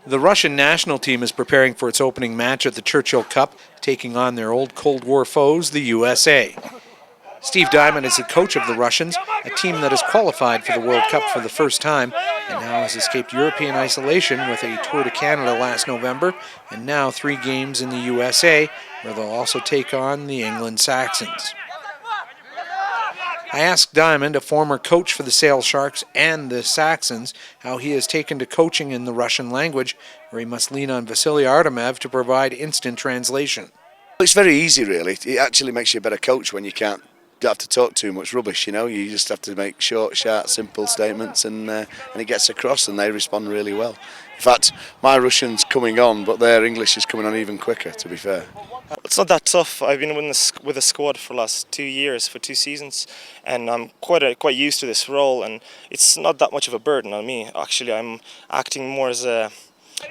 The Russian national team is preparing for its opening match at the Churchill Cup, taking on their old Cold War foes, the USA. Steve Diamond is the coach of the Russians, a team that has qualified for the World Cup for the first time and now has escaped European isolation with a tour to Canada last November and now 3 games in the USA, where they'll also take on the England Saxons. I asked Diamond, a former coach for the Sale Sharks and the Saxons, how he has taken to coaching in the Russian language, where he must lean on Vasily Artymev to provide instant translation. It's very easy, really. It actually makes you a better coach when you don't have to talk too much rubbish, you know. You just have to make short, sharp, simple statements and it gets across and they respond really well. In fact, my Russian's coming on, but their English is coming on even quicker, to be fair. It's not that tough. I've been with the squad for the last 2 years, for 2 seasons, and I'm quite used to this role, and it's not that much of a burden on me. Actually, I'm acting more as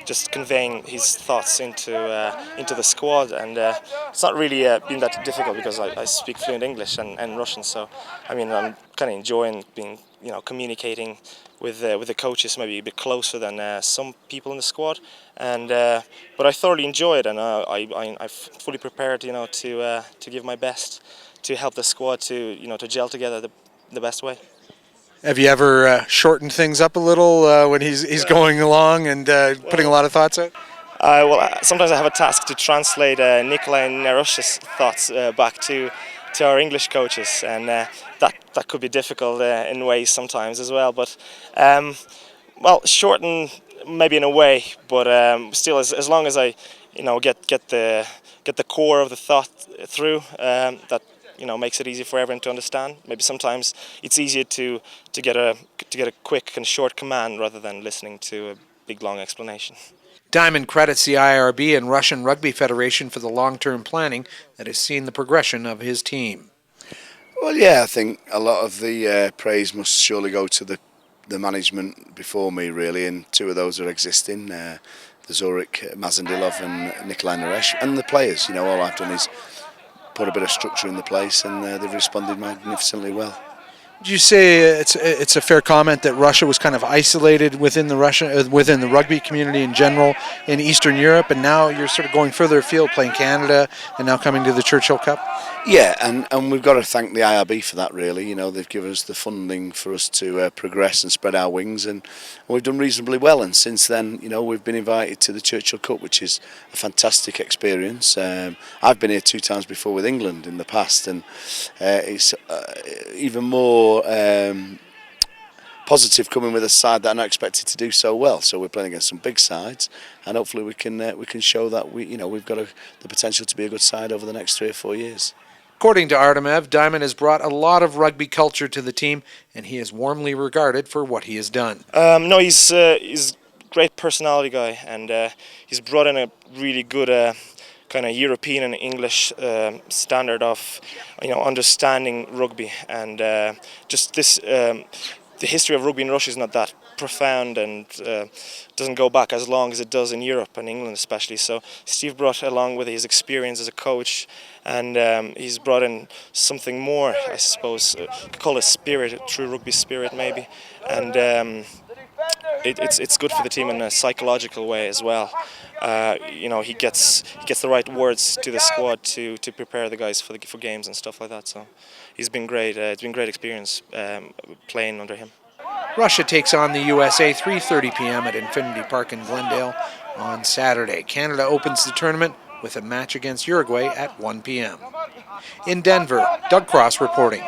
just conveying his thoughts into the squad, and it's not really been that difficult because I speak fluent English and Russian. So, I mean, I'm kind of enjoying being, communicating with the coaches maybe a bit closer than some people in the squad, and but I thoroughly enjoy it, and I'm fully prepared, to give my best to help the squad to gel together the best way. Have you ever shortened things up a little when he's going along and putting a lot of thoughts out? Sometimes I have a task to translate Nikolai and Nerosha's thoughts back to our English coaches, and that could be difficult in ways sometimes as well. But shorten maybe in a way, but still, as long as I get the core of the thought through, that makes it easy for everyone to understand. Maybe sometimes it's easier to get a quick and short command rather than listening to a big long explanation. Diamond credits the IRB and Russian Rugby Federation for the long-term planning that has seen the progression of his team. Well, yeah, I think a lot of the praise must surely go to the management before me, really, and 2 of those are existing, the Zorik Mazandilov and Nikolai Naresh, and the players. All I've done is put a bit of structure in the place, and they've responded magnificently well. Would you say it's a fair comment that Russia was kind of isolated within the rugby community in general in Eastern Europe, and now you're sort of going further afield, playing Canada, and now coming to the Churchill Cup? Yeah, and we've got to thank the IRB for that, really. They've given us the funding for us to progress and spread our wings, and we've done reasonably well. And since then, we've been invited to the Churchill Cup, which is a fantastic experience. I've been here 2 times before with England in the past, and it's even more positive coming with a side that are not expected to do so well. So we're playing against some big sides, and hopefully we can show that we've got the potential to be a good side over the next 3 or 4 years. According to Artymev, Diamond has brought a lot of rugby culture to the team, and he is warmly regarded for what he has done. No, he's a great personality guy, and he's brought in a really good kind of European and English standard of understanding rugby, and just this the history of rugby in Russia is not that profound and doesn't go back as long as it does in Europe and England especially. So Steve brought along with his experience as a coach, and he's brought in something more, I suppose, call it spirit, true rugby spirit maybe, and it's good for the team in a psychological way as well. He gets the right words to the squad to prepare the guys for games and stuff like that. So he's been great. It's been a great experience playing under him. Russia takes on the USA 3:30 p.m. at Infinity Park in Glendale on Saturday. Canada opens the tournament with a match against Uruguay at 1 p.m. In Denver, Doug Cross reporting.